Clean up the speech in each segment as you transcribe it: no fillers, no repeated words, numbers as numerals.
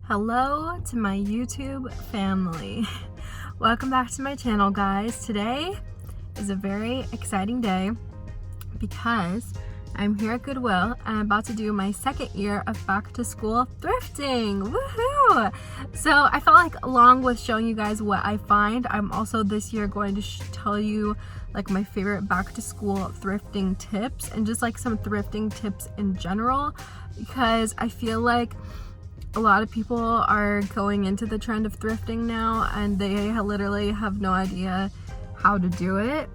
Hello to my YouTube family. Welcome back to my channel, guys. Today is a very exciting day because I'm here at Goodwill and I'm about to do my second year of back to school thrifting. Woohoo! So I felt like along with showing you guys what I find, I'm also this year going to tell you like my favorite back to school thrifting tips and just like some thrifting tips in general, because I feel like a lot of people are going into the trend of thrifting now and they literally have no idea how to do it.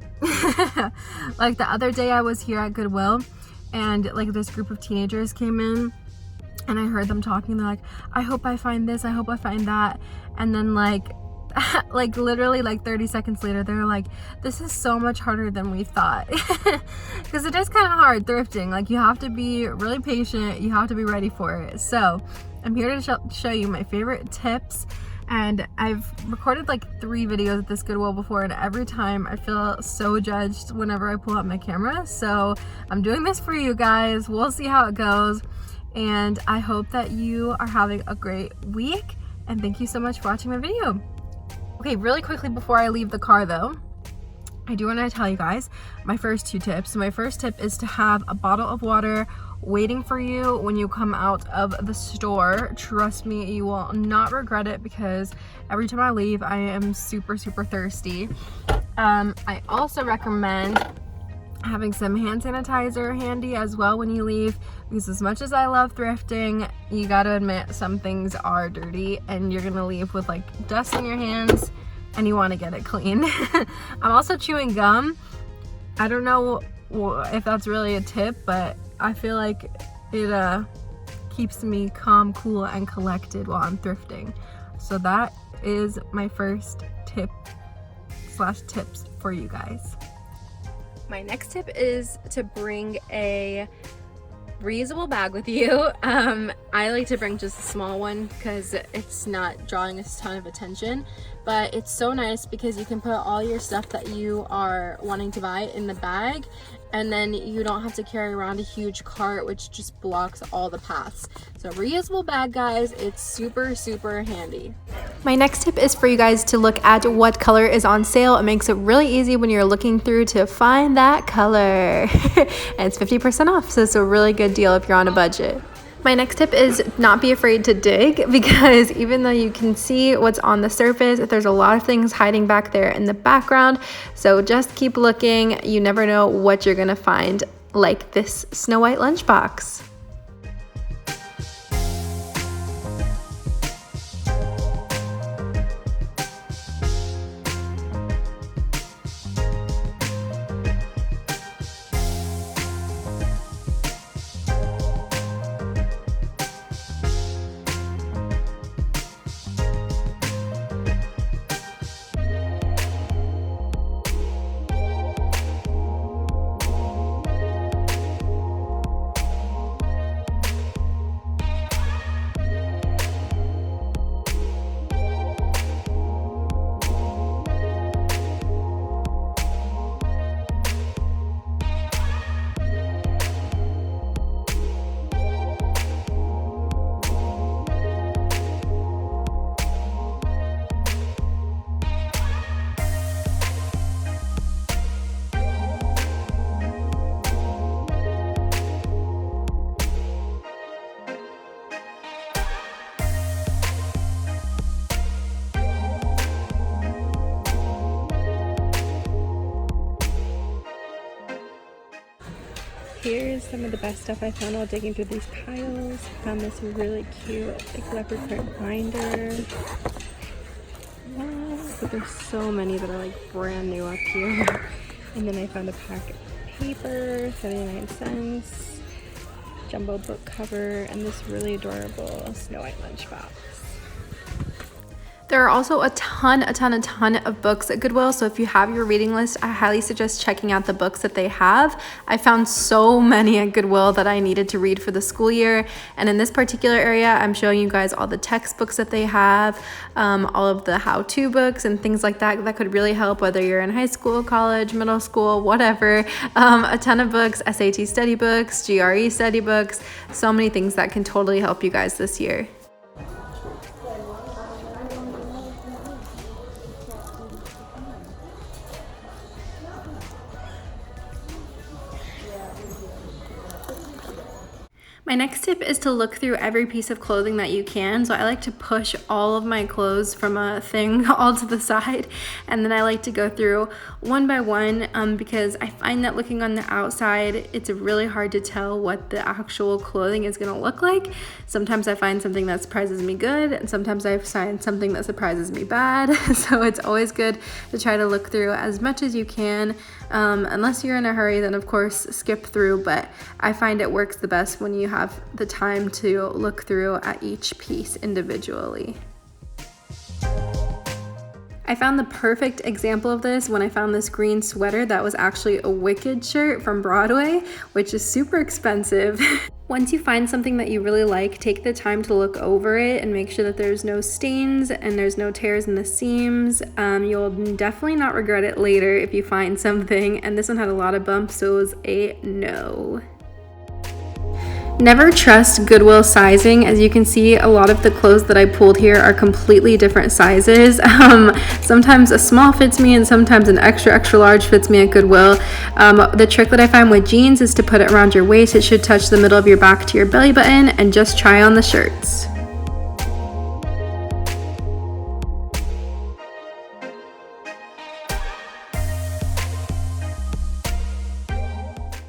Like the other day I was here at Goodwill and like this group of teenagers came in and I heard them talking. They're like, I hope I find this, I hope I find that. And then like literally like 30 seconds later they're like, this is so much harder than we thought. Because it is kind of hard thrifting. Like you have to be really patient, you have to be ready for it. So I'm here to show you my favorite tips, and I've recorded like 3 videos at this Goodwill before, and every time I feel so judged whenever I pull out my camera. So I'm doing this for you guys. We'll see how it goes, and I hope that you are having a great week, and thank you so much for watching my video. Okay, really quickly before I leave the car though, I do want to tell you guys my first 2 tips. So my first tip is to have a bottle of water waiting for you when you come out of the store. Trust me, you will not regret it, because every time I leave I am super thirsty. I also recommend having some hand sanitizer handy as well when you leave, because as much as I love thrifting, you gotta admit some things are dirty and you're gonna leave with like dust in your hands and you want to get it clean. I'm also chewing gum. I don't know if that's really a tip, but I feel like it keeps me calm, cool, and collected while I'm thrifting. So that is my first tip / tips for you guys. My next tip is to bring a reusable bag with you. I like to bring just a small one because it's not drawing a ton of attention, but it's so nice because you can put all your stuff that you are wanting to buy in the bag, and then you don't have to carry around a huge cart which just blocks all the paths. So reusable bag, guys, it's super handy. My next tip is for you guys to look at what color is on sale. It makes it really easy when you're looking through to find that color. And it's 50% off, so it's a really good deal if you're on a budget. My next tip is not be afraid to dig, because even though you can see what's on the surface, there's a lot of things hiding back there in the background. So just keep looking. You never know what you're gonna find, like this Snow White lunchbox. Here's some of the best stuff I found while digging through these piles. I found this really cute like leopard print binder. Wow, but there's so many that are like brand new up here. And then I found a pack of paper, 79 cents, jumbo book cover, and this really adorable Snow White lunchbox. There are also a ton of books at Goodwill, so if you have your reading list, I highly suggest checking out the books that they have. I found so many at Goodwill that I needed to read for the school year, and in this particular area, I'm showing you guys all the textbooks that they have, all of the how-to books and things like that that could really help whether you're in high school, college, middle school, whatever. A ton of books, SAT study books, GRE study books, so many things that can totally help you guys this year. My next tip is to look through every piece of clothing that you can. So I like to push all of my clothes from a thing all to the side, and then I like to go through one by one because I find that looking on the outside, it's really hard to tell what the actual clothing is gonna look like. Sometimes I find something that surprises me good, and sometimes I find something that surprises me bad. So it's always good to try to look through as much as you can. Unless you're in a hurry, then of course skip through, but I find it works the best when you have the time to look through at each piece individually. I found the perfect example of this when I found this green sweater that was actually a Wicked shirt from Broadway, which is super expensive. Once you find something that you really like, take the time to look over it and make sure that there's no stains and there's no tears in the seams. You'll definitely not regret it later if you find something, and this one had a lot of bumps, so it was a no. Never trust Goodwill sizing. As you can see, a lot of the clothes that I pulled here are completely different sizes. Sometimes a small fits me and sometimes an extra large fits me at Goodwill. The trick that I find with jeans is to put it around your waist. It should touch the middle of your back to your belly button, and just try on the shirts.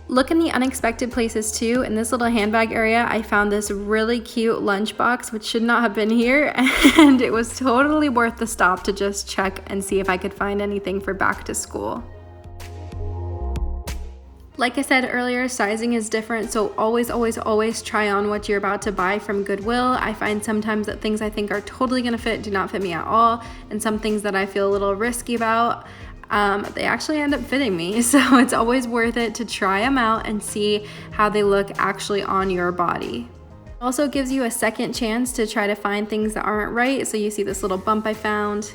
Look in the unexpected places too. In this little handbag area, I found this really cute lunchbox, which should not have been here, and it was totally worth the stop to just check and see if I could find anything for back to school. Like I said earlier, sizing is different, so always try on what you're about to buy from Goodwill. I find sometimes that things I think are totally gonna fit do not fit me at all, and some things that I feel a little risky about, they actually end up fitting me. So it's always worth it to try them out and see how they look actually on your body. Also gives you a second chance to try to find things that aren't right. So you see this little bump I found.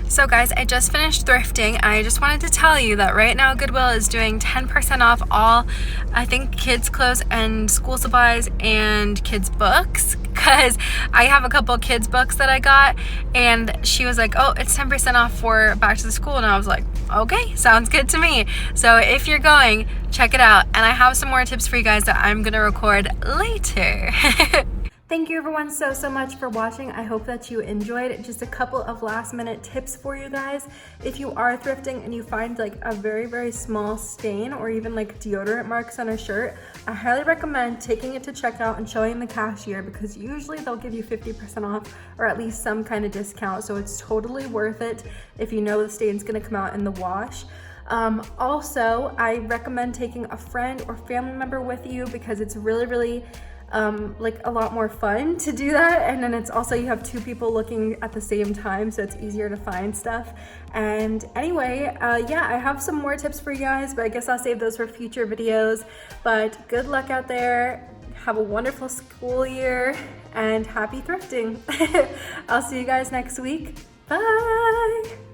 So guys, I just finished thrifting. I just wanted to tell you that right now Goodwill is doing 10% off all, I think, kids clothes and school supplies and kids books, because I have a couple kids books that I got, and she was like, oh, it's 10% off for back to the school, and I was like, okay, sounds good to me. So if you're going, check it out, and I have some more tips for you guys that I'm gonna record later. Thank you everyone so much for watching. I hope that you enjoyed. Just a couple of last minute tips for you guys. If you are thrifting and you find like a very small stain or even like deodorant marks on a shirt, I highly recommend taking it to checkout and showing the cashier, because usually they'll give you 50% off or at least some kind of discount. So it's totally worth it if you know the stain's gonna come out in the wash. Also, I recommend taking a friend or family member with you, because it's really like a lot more fun to do that, and then it's also, you have two people looking at the same time, so it's easier to find stuff. And anyway, yeah, I have some more tips for you guys, but I guess I'll save those for future videos. But good luck out there, have a wonderful school year, and happy thrifting. I'll see you guys next week. Bye.